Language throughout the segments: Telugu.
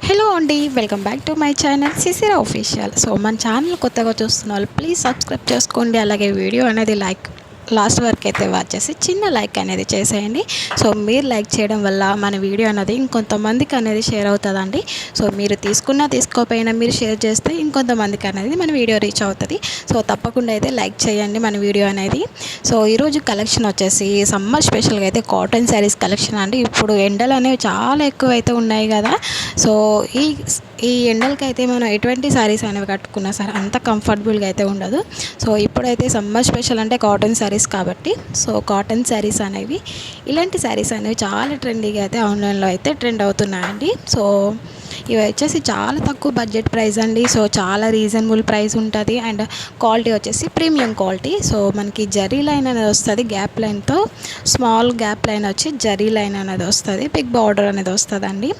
హలో అండి, welcome back to my channel సిసిరా official. So మన ఛానల్ కొత్తగా చూస్తున్న వాళ్ళు ప్లీజ్ సబ్స్క్రైబ్ చేసుకోండి. అలాగే వీడియో అనేది లాస్ట్ వరకు అయితే వాచ్ చేసి చిన్న లైక్ అనేది చేసేయండి. సో మీరు లైక్ చేయడం వల్ల మన వీడియో అనేది ఇంకొంతమందికి అనేది షేర్ అవుతుందండి. సో మీరు తీసుకోకపోయినా మీరు షేర్ చేస్తే ఇంకొంతమందికి అనేది మన వీడియో రీచ్ అవుతుంది. సో తప్పకుండా అయితే లైక్ చేయండి మన వీడియో అనేది. సో ఈరోజు కలెక్షన్ వచ్చేసి సమ్మర్ స్పెషల్గా అయితే కాటన్ శారీస్ కలెక్షన్ అండి. ఇప్పుడు ఎండలు అనేవి చాలా ఎక్కువ అయితే ఉన్నాయి కదా. సో ఈ ఎండలకి అయితే మనం ఎటువంటి శారీస్ అనేవి కట్టుకున్నా సరే అంత కంఫర్టబుల్గా అయితే ఉండదు. సో ఇప్పుడైతే సమ్మర్ స్పెషల్ అంటే కాటన్ శారీస్ కాబట్టి సో కాటన్ శారీస్ అనేవి ఇలాంటి శారీస్ అనేవి చాలా ట్రెండీగా అయితే ఆన్లైన్లో అయితే ట్రెండ్ అవుతున్నాయండి. సో ఇవి వచ్చేసి చాలా తక్కువ బడ్జెట్ ప్రైస్ అండి. సో చాలా రీజనబుల్ ప్రైస్ ఉంటుంది అండ్ క్వాలిటీ వచ్చేసి ప్రీమియం క్వాలిటీ. సో మనకి జరీ లైన్ అనేది వస్తుంది, గ్యాప్ లైన్తో స్మాల్ గ్యాప్ లైన్ వచ్చి జరీ లైన్ అనేది వస్తుంది, బిగ్ బార్డర్ అనేది వస్తుందండి.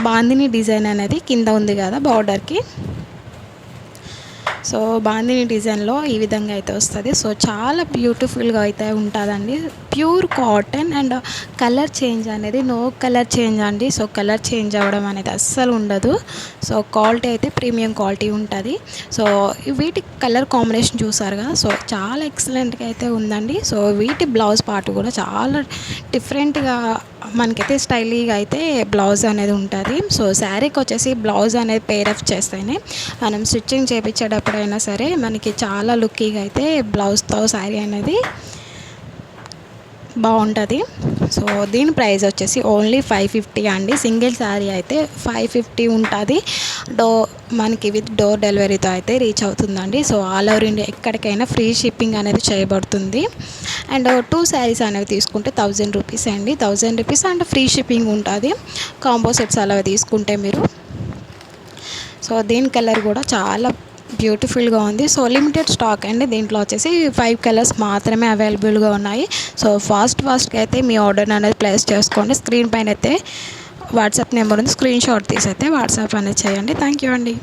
బాందిని డిజైన్ అనేది కింద ఉంది కదా బార్డర్కి. సో బాందిని డిజైన్లో ఈ విధంగా అయితే వస్తుంది. సో చాలా బ్యూటిఫుల్గా అయితే ఉంటుందండి. Pure cotton and colour change అనేది నో కలర్ చేంజ్ అండి. సో కలర్ చేంజ్ అవ్వడం అనేది అస్సలు ఉండదు. సో క్వాలిటీ అయితే ప్రీమియం క్వాలిటీ ఉంటుంది. సో వీటి కలర్ కాంబినేషన్ చూసారు కదా. సో చాలా ఎక్సలెంట్గా అయితే ఉందండి. సో వీటి బ్లౌజ్ పార్ట్ కూడా చాలా డిఫరెంట్గా మనకైతే స్టైలీగా అయితే బ్లౌజ్ అనేది ఉంటుంది. సో శారీకి వచ్చేసి బ్లౌజ్ అనేది పేరప్ చేస్తేనే మనం స్టిచ్చింగ్ చేయించేటప్పుడైనా సరే మనకి చాలా లుక్కీగా అయితే బ్లౌజ్తో శారీ అనేది బాగుంటుంది. సో దీని ప్రైస్ వచ్చేసి ఓన్లీ 550 అండి. సింగిల్ శారీ అయితే 550 ఉంటుంది. మనకి విత్ డోర్ డెలివరీతో అయితే రీచ్ అవుతుందండి. సో ఆల్ ఓవర్ ఇండియా ఎక్కడికైనా ఫ్రీ షిప్పింగ్ అనేది చేయబడుతుంది. అండ్ 2 శారీస్ అనేవి తీసుకుంటే 1000 రూపీస్ అండి. 1000 రూపీస్ అండ్ ఫ్రీ షిప్పింగ్ ఉంటుంది కాంబో సెట్స్ అలా తీసుకుంటే మీరు. సో దీని కలర్ కూడా చాలా బ్యూటిఫుల్గా ఉంది. సో లిమిటెడ్ స్టాక్ అండి. దీంట్లో వచ్చేసి 5 కలర్స్ మాత్రమే అవైలబుల్గా ఉన్నాయి. సో ఫాస్ట్గా అయితే మీ ఆర్డర్ అనేది ప్లేస్ చేసుకోండి. స్క్రీన్ పైన అయితే వాట్సాప్ నెంబర్ ఉంది, స్క్రీన్ షాట్ తీసి అయితే వాట్సాప్ అనేది చేయండి. థ్యాంక్ యూ అండి.